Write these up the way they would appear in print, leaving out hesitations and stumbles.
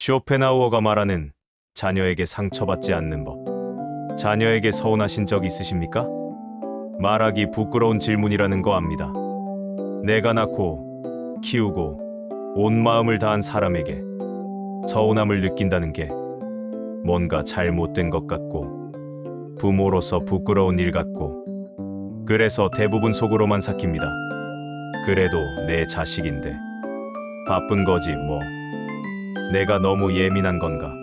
쇼펜하우어가 말하는 자녀에게 상처받지 않는 법. 자녀에게 서운하신 적 있으십니까? 말하기 부끄러운 질문이라는 거 압니다. 내가 낳고 키우고 온 마음을 다한 사람에게 서운함을 느낀다는 게 뭔가 잘못된 것 같고 부모로서 부끄러운 일 같고, 그래서 대부분 속으로만 삭힙니다. 그래도 내 자식인데 바쁜 거지 뭐. 내가 너무 예민한 건가?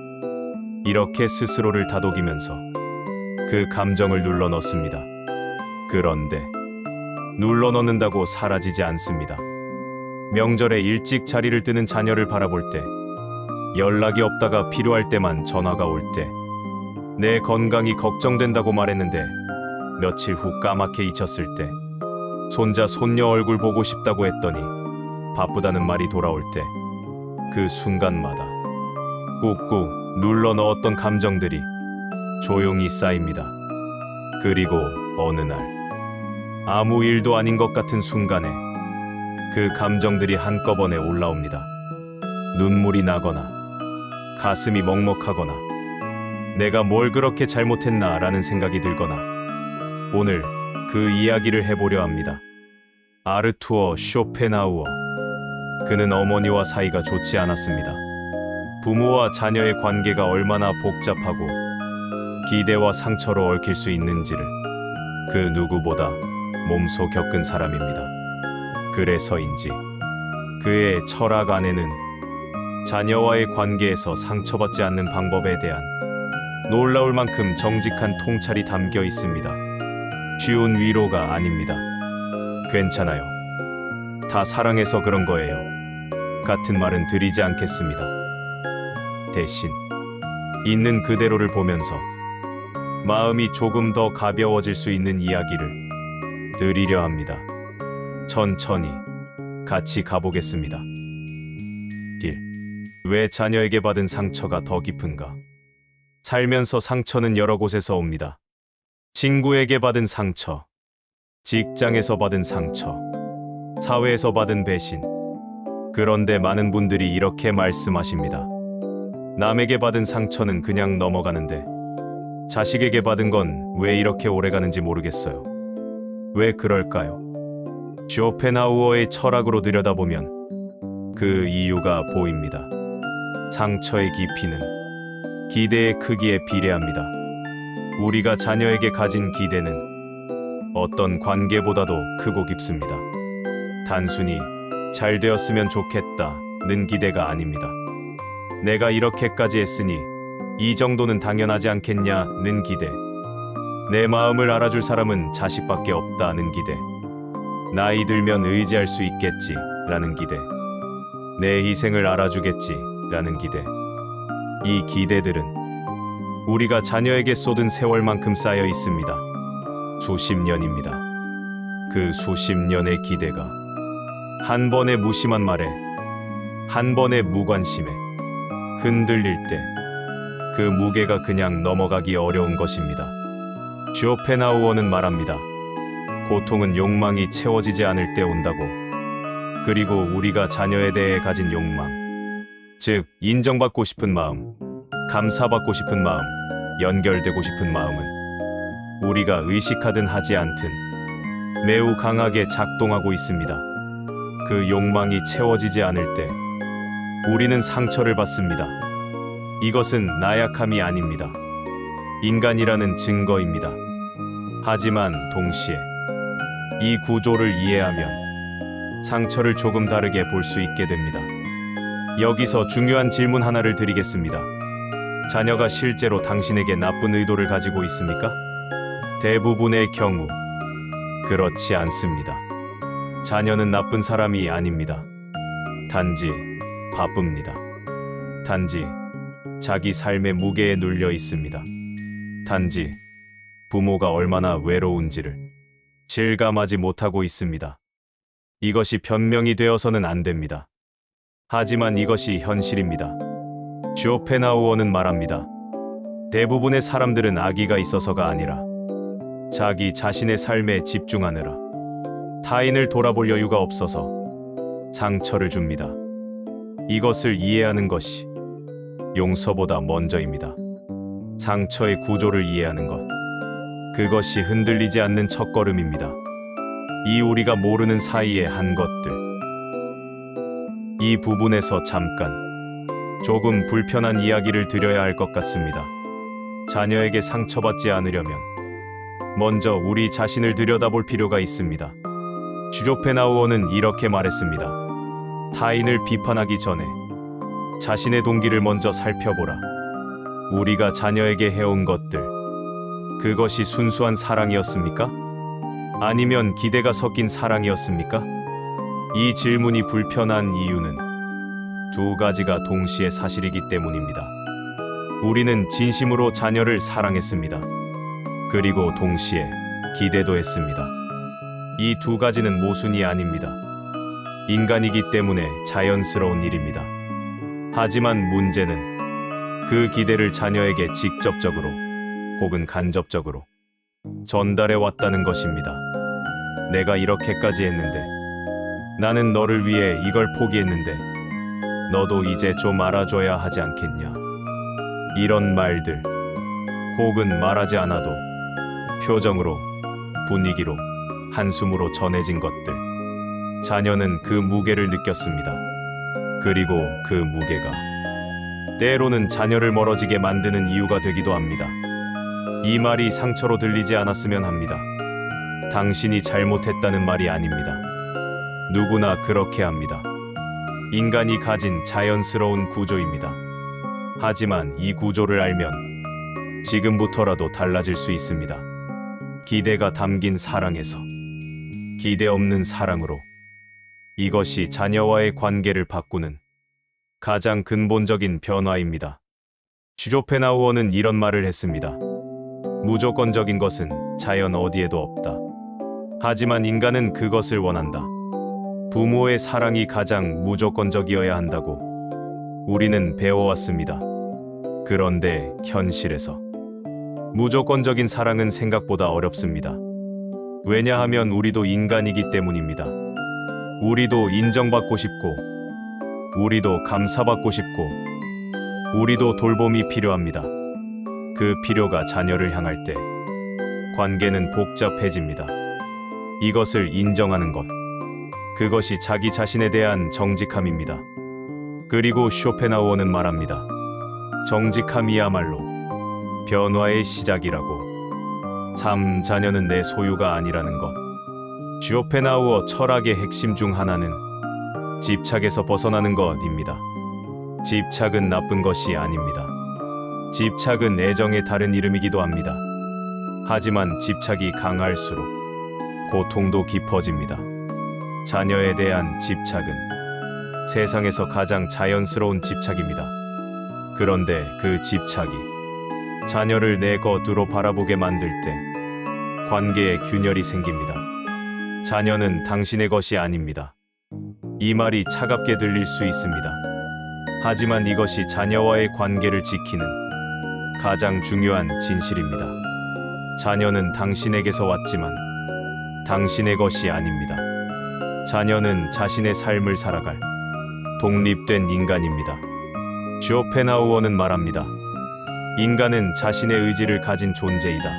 이렇게 스스로를 다독이면서 그 감정을 눌러넣습니다. 그런데 눌러넣는다고 사라지지 않습니다. 명절에 일찍 자리를 뜨는 자녀를 바라볼 때, 연락이 없다가 필요할 때만 전화가 올 때, 내 건강이 걱정된다고 말했는데 며칠 후 까맣게 잊혔을 때, 손자 손녀 얼굴 보고 싶다고 했더니 바쁘다는 말이 돌아올 때, 그 순간마다 꾹꾹 눌러 넣었던 감정들이 조용히 쌓입니다. 그리고 어느 날 아무 일도 아닌 것 같은 순간에 그 감정들이 한꺼번에 올라옵니다. 눈물이 나거나 가슴이 먹먹하거나 내가 뭘 그렇게 잘못했나 라는 생각이 들거나, 오늘 그 이야기를 해보려 합니다. 아르투어 쇼펜하우어. 그는 어머니와 사이가 좋지 않았습니다. 부모와 자녀의 관계가 얼마나 복잡하고 기대와 상처로 얽힐 수 있는지를 그 누구보다 몸소 겪은 사람입니다. 그래서인지 그의 철학 안에는 자녀와의 관계에서 상처받지 않는 방법에 대한 놀라울 만큼 정직한 통찰이 담겨 있습니다. 쉬운 위로가 아닙니다. 괜찮아요. 다 사랑해서 그런 거예요. 같은 말은 드리지 않겠습니다. 대신 있는 그대로를 보면서 마음이 조금 더 가벼워질 수 있는 이야기를 드리려 합니다. 천천히 같이 가보겠습니다. 1. 왜 자녀에게 받은 상처가 더 깊은가? 살면서 상처는 여러 곳에서 옵니다. 친구에게 받은 상처, 직장에서 받은 상처, 사회에서 받은 배신. 그런데 많은 분들이 이렇게 말씀하십니다. 남에게 받은 상처는 그냥 넘어가는데 자식에게 받은 건 왜 이렇게 오래 가는지 모르겠어요. 왜 그럴까요? 쇼펜하우어의 철학으로 들여다보면 그 이유가 보입니다. 상처의 깊이는 기대의 크기에 비례합니다. 우리가 자녀에게 가진 기대는 어떤 관계보다도 크고 깊습니다. 단순히 잘 되었으면 좋겠다는 기대가 아닙니다. 내가 이렇게까지 했으니 이 정도는 당연하지 않겠냐는 기대. 내 마음을 알아줄 사람은 자식밖에 없다는 기대. 나이 들면 의지할 수 있겠지라는 기대. 내 희생을 알아주겠지라는 기대. 이 기대들은 우리가 자녀에게 쏟은 세월만큼 쌓여 있습니다. 수십 년입니다. 그 수십 년의 기대가 한 번의 무심한 말에, 한 번의 무관심에 흔들릴 때 그 무게가 그냥 넘어가기 어려운 것입니다. 쇼펜하우어는 말합니다. 고통은 욕망이 채워지지 않을 때 온다고. 그리고 우리가 자녀에 대해 가진 욕망, 즉 인정받고 싶은 마음, 감사받고 싶은 마음, 연결되고 싶은 마음은 우리가 의식하든 하지 않든 매우 강하게 작동하고 있습니다. 그 욕망이 채워지지 않을 때 우리는 상처를 받습니다. 이것은 나약함이 아닙니다. 인간이라는 증거입니다. 하지만 동시에 이 구조를 이해하면 상처를 조금 다르게 볼 수 있게 됩니다. 여기서 중요한 질문 하나를 드리겠습니다. 자녀가 실제로 당신에게 나쁜 의도를 가지고 있습니까? 대부분의 경우 그렇지 않습니다. 자녀는 나쁜 사람이 아닙니다. 단지 바쁩니다. 단지 자기 삶의 무게에 눌려 있습니다. 단지 부모가 얼마나 외로운지를 실감하지 못하고 있습니다. 이것이 변명이 되어서는 안 됩니다. 하지만 이것이 현실입니다. 쇼펜하우어는 말합니다. 대부분의 사람들은 악의가 있어서가 아니라 자기 자신의 삶에 집중하느라 타인을 돌아볼 여유가 없어서 상처를 줍니다. 이것을 이해하는 것이 용서보다 먼저입니다. 상처의 구조를 이해하는 것. 그것이 흔들리지 않는 첫걸음입니다. 이 우리가 모르는 사이에 한 것들. 이 부분에서 잠깐 조금 불편한 이야기를 드려야 할 것 같습니다. 자녀에게 상처받지 않으려면 먼저 우리 자신을 들여다볼 필요가 있습니다. 주조페나우어는 이렇게 말했습니다. 타인을 비판하기 전에 자신의 동기를 먼저 살펴보라. 우리가 자녀에게 해온 것들, 그것이 순수한 사랑이었습니까? 아니면 기대가 섞인 사랑이었습니까? 이 질문이 불편한 이유는 두 가지가 동시에 사실이기 때문입니다. 우리는 진심으로 자녀를 사랑했습니다. 그리고 동시에 기대도 했습니다. 이 두 가지는 모순이 아닙니다. 인간이기 때문에 자연스러운 일입니다. 하지만 문제는 그 기대를 자녀에게 직접적으로 혹은 간접적으로 전달해 왔다는 것입니다. 내가 이렇게까지 했는데, 나는 너를 위해 이걸 포기했는데, 너도 이제 좀 알아줘야 하지 않겠냐. 이런 말들, 혹은 말하지 않아도 표정으로, 분위기로, 한숨으로 전해진 것들. 자녀는 그 무게를 느꼈습니다. 그리고 그 무게가 때로는 자녀를 멀어지게 만드는 이유가 되기도 합니다. 이 말이 상처로 들리지 않았으면 합니다. 당신이 잘못했다는 말이 아닙니다. 누구나 그렇게 합니다. 인간이 가진 자연스러운 구조입니다. 하지만 이 구조를 알면 지금부터라도 달라질 수 있습니다. 기대가 담긴 사랑에서 기대 없는 사랑으로. 이것이 자녀와의 관계를 바꾸는 가장 근본적인 변화입니다. 주조페나우어는 이런 말을 했습니다. 무조건적인 것은 자연 어디에도 없다. 하지만 인간은 그것을 원한다. 부모의 사랑이 가장 무조건적이어야 한다고 우리는 배워왔습니다. 그런데 현실에서 무조건적인 사랑은 생각보다 어렵습니다. 왜냐하면 우리도 인간이기 때문입니다. 우리도 인정받고 싶고, 우리도 감사받고 싶고, 우리도 돌봄이 필요합니다. 그 필요가 자녀를 향할 때 관계는 복잡해집니다. 이것을 인정하는 것, 그것이 자기 자신에 대한 정직함입니다. 그리고 쇼펜하우어는 말합니다. 정직함이야말로 변화의 시작이라고. 참, 자녀는 내 소유가 아니라는 것. 쇼펜하우어 철학의 핵심 중 하나는 집착에서 벗어나는 것입니다. 집착은 나쁜 것이 아닙니다. 집착은 애정의 다른 이름이기도 합니다. 하지만 집착이 강할수록 고통도 깊어집니다. 자녀에 대한 집착은 세상에서 가장 자연스러운 집착입니다. 그런데 그 집착이 자녀를 내 것으로 바라보게 만들 때 관계에 균열이 생깁니다. 자녀는 당신의 것이 아닙니다. 이 말이 차갑게 들릴 수 있습니다. 하지만 이것이 자녀와의 관계를 지키는 가장 중요한 진실입니다. 자녀는 당신에게서 왔지만 당신의 것이 아닙니다. 자녀는 자신의 삶을 살아갈 독립된 인간입니다. 쇼펜하우어는 말합니다. 인간은 자신의 의지를 가진 존재이다.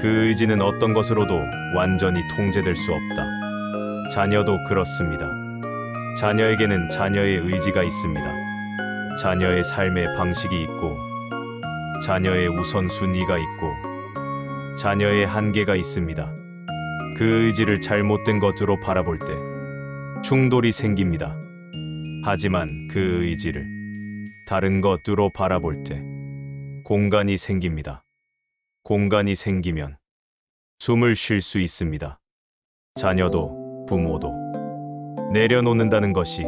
그 의지는 어떤 것으로도 완전히 통제될 수 없다. 자녀도 그렇습니다. 자녀에게는 자녀의 의지가 있습니다. 자녀의 삶의 방식이 있고, 자녀의 우선순위가 있고, 자녀의 한계가 있습니다. 그 의지를 잘못된 것으로 바라볼 때 충돌이 생깁니다. 하지만 그 의지를 다른 것으로 바라볼 때 공간이 생깁니다. 공간이 생기면 숨을 쉴 수 있습니다. 자녀도 부모도 내려놓는다는 것이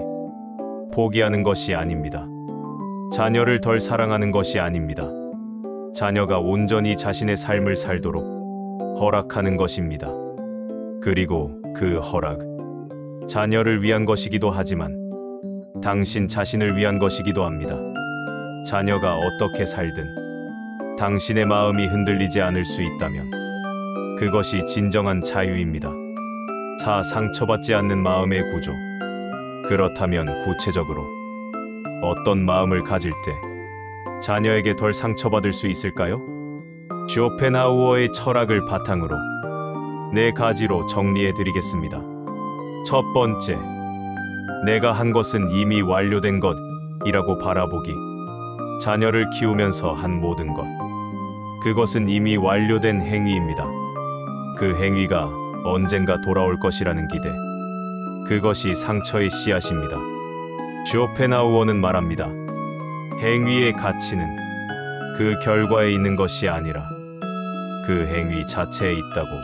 포기하는 것이 아닙니다. 자녀를 덜 사랑하는 것이 아닙니다. 자녀가 온전히 자신의 삶을 살도록 허락하는 것입니다. 그리고 그 허락, 자녀를 위한 것이기도 하지만 당신 자신을 위한 것이기도 합니다. 자녀가 어떻게 살든 당신의 마음이 흔들리지 않을 수 있다면 그것이 진정한 자유입니다. 상처받지 않는 마음의 구조. 그렇다면 구체적으로 어떤 마음을 가질 때 자녀에게 덜 상처받을 수 있을까요? 쇼펜하우어의 철학을 바탕으로 4가지로 정리해 드리겠습니다. 첫 번째, 내가 한 것은 이미 완료된 것이라고 바라보기. 자녀를 키우면서 한 모든 것, 그것은 이미 완료된 행위입니다. 그 행위가 언젠가 돌아올 것이라는 기대, 그것이 상처의 씨앗입니다. 쇼펜하우어는 말합니다. 행위의 가치는 그 결과에 있는 것이 아니라 그 행위 자체에 있다고.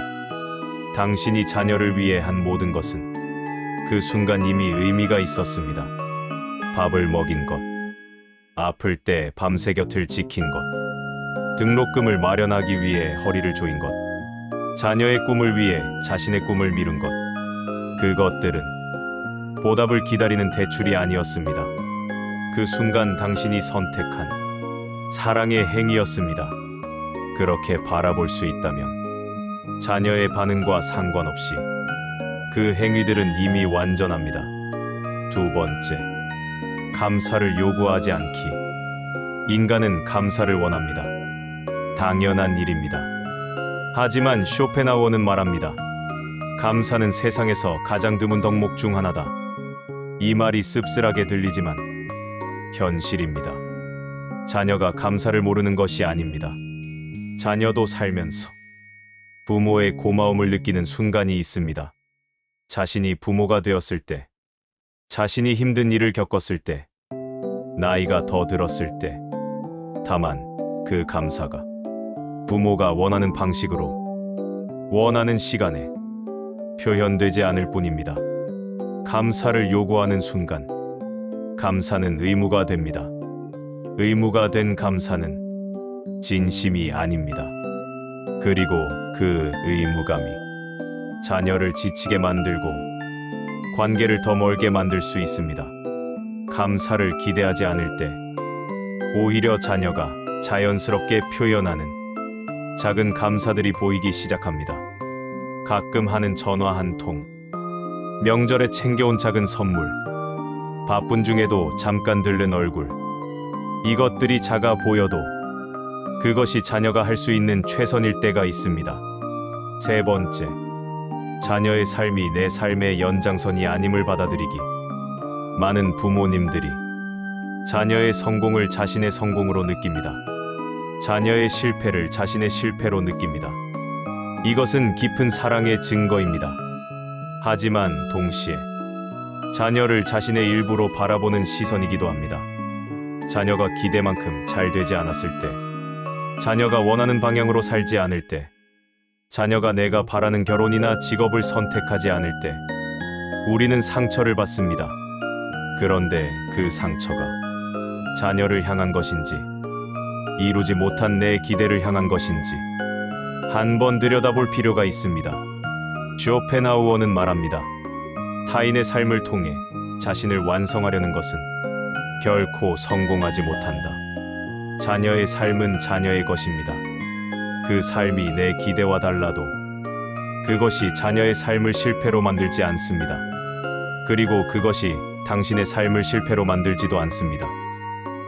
당신이 자녀를 위해 한 모든 것은 그 순간 이미 의미가 있었습니다. 밥을 먹인 것, 아플 때 밤새 곁을 지킨 것, 등록금을 마련하기 위해 허리를 조인 것, 자녀의 꿈을 위해 자신의 꿈을 미룬 것, 그것들은 보답을 기다리는 대출이 아니었습니다. 그 순간 당신이 선택한 사랑의 행위였습니다. 그렇게 바라볼 수 있다면 자녀의 반응과 상관없이 그 행위들은 이미 완전합니다. 두 번째, 감사를 요구하지 않기. 인간은 감사를 원합니다. 당연한 일입니다. 하지만 쇼펜하우어는 말합니다. 감사는 세상에서 가장 드문 덕목 중 하나다. 이 말이 씁쓸하게 들리지만 현실입니다. 자녀가 감사를 모르는 것이 아닙니다. 자녀도 살면서 부모의 고마움을 느끼는 순간이 있습니다. 자신이 부모가 되었을 때, 자신이 힘든 일을 겪었을 때, 나이가 더 들었을 때. 다만 그 감사가 부모가 원하는 방식으로, 원하는 시간에 표현되지 않을 뿐입니다. 감사를 요구하는 순간 감사는 의무가 됩니다. 의무가 된 감사는 진심이 아닙니다. 그리고 그 의무감이 자녀를 지치게 만들고 관계를 더 멀게 만들 수 있습니다. 감사를 기대하지 않을 때 오히려 자녀가 자연스럽게 표현하는 작은 감사들이 보이기 시작합니다. 가끔 하는 전화 한 통, 명절에 챙겨온 작은 선물, 바쁜 중에도 잠깐 들른 얼굴. 이것들이 작아 보여도 그것이 자녀가 할 수 있는 최선일 때가 있습니다. 세 번째, 자녀의 삶이 내 삶의 연장선이 아님을 받아들이기. 많은 부모님들이 자녀의 성공을 자신의 성공으로 느낍니다. 자녀의 실패를 자신의 실패로 느낍니다. 이것은 깊은 사랑의 증거입니다. 하지만 동시에 자녀를 자신의 일부로 바라보는 시선이기도 합니다. 자녀가 기대만큼 잘 되지 않았을 때, 자녀가 원하는 방향으로 살지 않을 때, 자녀가 내가 바라는 결혼이나 직업을 선택하지 않을 때, 우리는 상처를 받습니다. 그런데 그 상처가 자녀를 향한 것인지, 이루지 못한 내 기대를 향한 것인지 한번 들여다볼 필요가 있습니다. 쇼펜하우어는 말합니다. 타인의 삶을 통해 자신을 완성하려는 것은 결코 성공하지 못한다. 자녀의 삶은 자녀의 것입니다. 그 삶이 내 기대와 달라도 그것이 자녀의 삶을 실패로 만들지 않습니다. 그리고 그것이 당신의 삶을 실패로 만들지도 않습니다.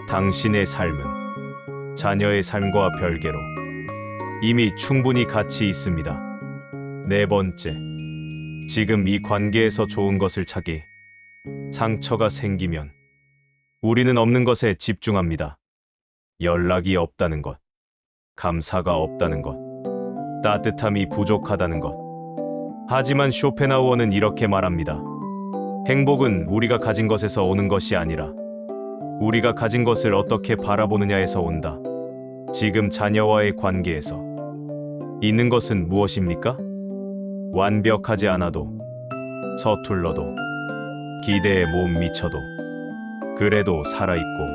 당신의 삶은 자녀의 삶과 별개로 이미 충분히 가치 있습니다. 네 번째, 지금 이 관계에서 좋은 것을 찾기. 상처가 생기면 우리는 없는 것에 집중합니다. 연락이 없다는 것, 감사가 없다는 것, 따뜻함이 부족하다는 것. 하지만 쇼펜하우어는 이렇게 말합니다. 행복은 우리가 가진 것에서 오는 것이 아니라 우리가 가진 것을 어떻게 바라보느냐에서 온다. 지금 자녀와의 관계에서 있는 것은 무엇입니까? 완벽하지 않아도, 서툴러도, 기대에 못 미쳐도, 그래도 살아있고,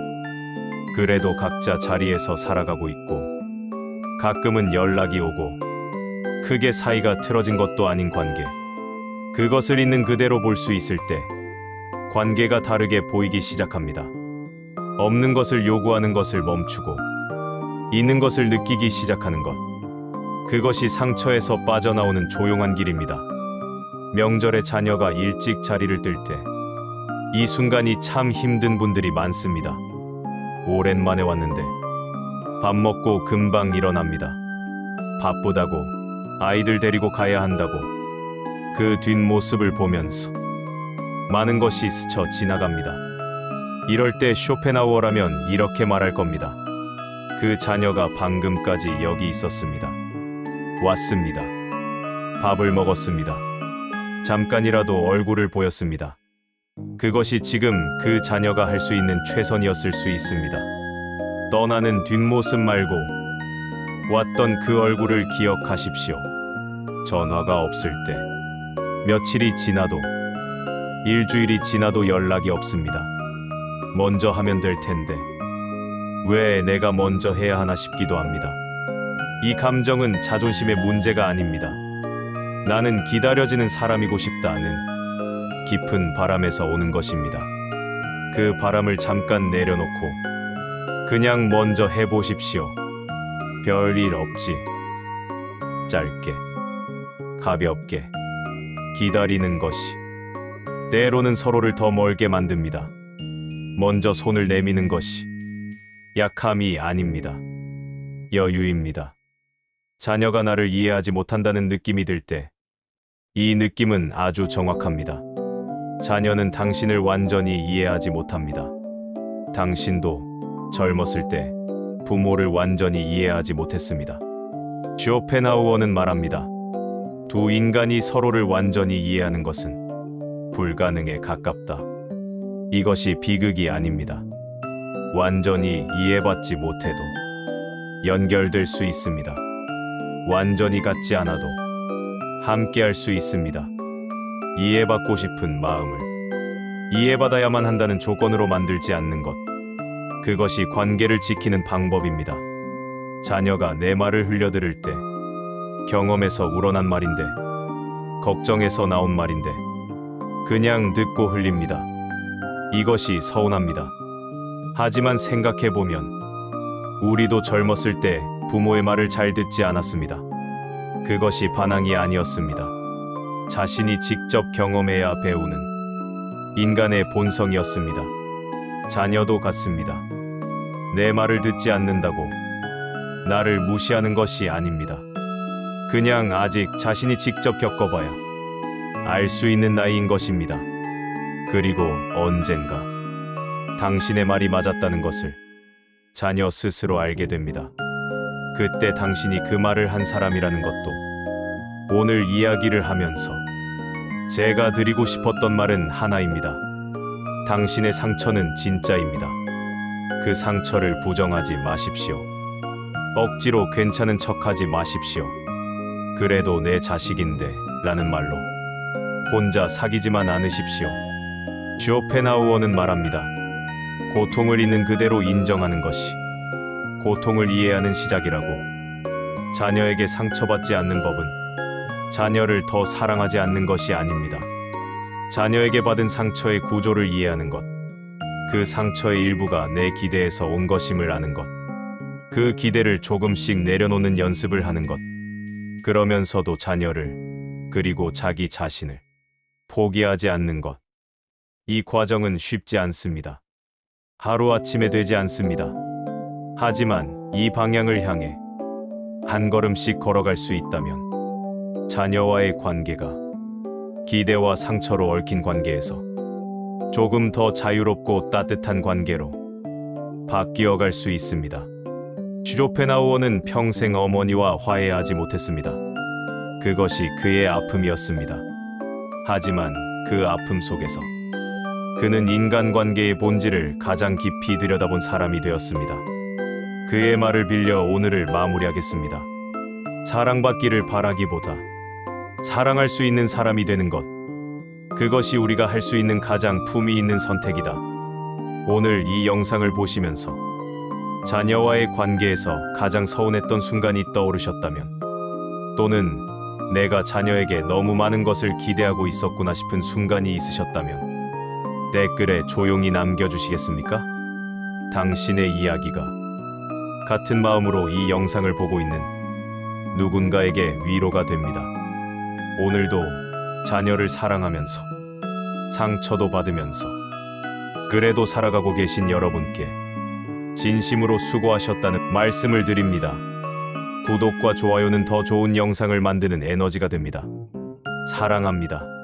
그래도 각자 자리에서 살아가고 있고, 가끔은 연락이 오고, 크게 사이가 틀어진 것도 아닌 관계. 그것을 있는 그대로 볼 수 있을 때 관계가 다르게 보이기 시작합니다. 없는 것을 요구하는 것을 멈추고 있는 것을 느끼기 시작하는 것. 그것이 상처에서 빠져나오는 조용한 길입니다. 명절에 자녀가 일찍 자리를 뜰 때 이 순간이 참 힘든 분들이 많습니다. 오랜만에 왔는데 밥 먹고 금방 일어납니다. 바쁘다고, 아이들 데리고 가야 한다고, 그 뒷모습을 보면서 많은 것이 스쳐 지나갑니다. 이럴 때 쇼펜하우어라면 이렇게 말할 겁니다. 그 자녀가 방금까지 여기 있었습니다. 왔습니다. 밥을 먹었습니다. 잠깐이라도 얼굴을 보였습니다. 그것이 지금 그 자녀가 할 수 있는 최선이었을 수 있습니다. 떠나는 뒷모습 말고 왔던 그 얼굴을 기억하십시오. 전화가 없을 때, 며칠이 지나도, 일주일이 지나도 연락이 없습니다. 먼저 하면 될 텐데, 왜 내가 먼저 해야 하나 싶기도 합니다. 이 감정은 자존심의 문제가 아닙니다. 나는 기다려지는 사람이고 싶다는 깊은 바람에서 오는 것입니다. 그 바람을 잠깐 내려놓고 그냥 먼저 해보십시오. 별일 없지. 짧게, 가볍게 기다리는 것이 때로는 서로를 더 멀게 만듭니다. 먼저 손을 내미는 것이 약함이 아닙니다. 여유입니다. 자녀가 나를 이해하지 못한다는 느낌이 들 때, 이 느낌은 아주 정확합니다. 자녀는 당신을 완전히 이해하지 못합니다. 당신도 젊었을 때 부모를 완전히 이해하지 못했습니다. 쇼펜하우어는 말합니다. 두 인간이 서로를 완전히 이해하는 것은 불가능에 가깝다. 이것이 비극이 아닙니다. 완전히 이해받지 못해도 연결될 수 있습니다. 완전히 같지 않아도 함께할 수 있습니다. 이해받고 싶은 마음을 이해받아야만 한다는 조건으로 만들지 않는 것. 그것이 관계를 지키는 방법입니다. 자녀가 내 말을 흘려들을 때 경험에서 우러난 말인데, 걱정에서 나온 말인데 그냥 듣고 흘립니다. 이것이 서운합니다. 하지만 생각해보면 우리도 젊었을 때 부모의 말을 잘 듣지 않았습니다. 그것이 반항이 아니었습니다. 자신이 직접 경험해야 배우는 인간의 본성이었습니다. 자녀도 같습니다. 내 말을 듣지 않는다고 나를 무시하는 것이 아닙니다. 그냥 아직 자신이 직접 겪어봐야 알 수 있는 나이인 것입니다. 그리고 언젠가 당신의 말이 맞았다는 것을 자녀 스스로 알게 됩니다. 그때 당신이 그 말을 한 사람이라는 것도. 오늘 이야기를 하면서 제가 드리고 싶었던 말은 하나입니다. 당신의 상처는 진짜입니다. 그 상처를 부정하지 마십시오. 억지로 괜찮은 척하지 마십시오. 그래도 내 자식인데 라는 말로 혼자 사귀지만 않으십시오. 쇼펜하우어는 말합니다. 고통을 있는 그대로 인정하는 것이 고통을 이해하는 시작이라고. 자녀에게 상처받지 않는 법은 자녀를 더 사랑하지 않는 것이 아닙니다. 자녀에게 받은 상처의 구조를 이해하는 것. 그 상처의 일부가 내 기대에서 온 것임을 아는 것. 그 기대를 조금씩 내려놓는 연습을 하는 것. 그러면서도 자녀를, 그리고 자기 자신을 포기하지 않는 것. 이 과정은 쉽지 않습니다. 하루아침에 되지 않습니다. 하지만 이 방향을 향해 한 걸음씩 걸어갈 수 있다면 자녀와의 관계가 기대와 상처로 얽힌 관계에서 조금 더 자유롭고 따뜻한 관계로 바뀌어갈 수 있습니다. 쇼펜하우어는 평생 어머니와 화해하지 못했습니다. 그것이 그의 아픔이었습니다. 하지만 그 아픔 속에서 그는 인간관계의 본질을 가장 깊이 들여다본 사람이 되었습니다. 그의 말을 빌려 오늘을 마무리하겠습니다. 사랑받기를 바라기보다 사랑할 수 있는 사람이 되는 것. 그것이 우리가 할 수 있는 가장 품위 있는 선택이다. 오늘 이 영상을 보시면서 자녀와의 관계에서 가장 서운했던 순간이 떠오르셨다면, 또는 내가 자녀에게 너무 많은 것을 기대하고 있었구나 싶은 순간이 있으셨다면 댓글에 조용히 남겨주시겠습니까? 당신의 이야기가 같은 마음으로 이 영상을 보고 있는 누군가에게 위로가 됩니다. 오늘도 자녀를 사랑하면서 상처도 받으면서 그래도 살아가고 계신 여러분께 진심으로 수고하셨다는 말씀을 드립니다. 구독과 좋아요는 더 좋은 영상을 만드는 에너지가 됩니다. 사랑합니다.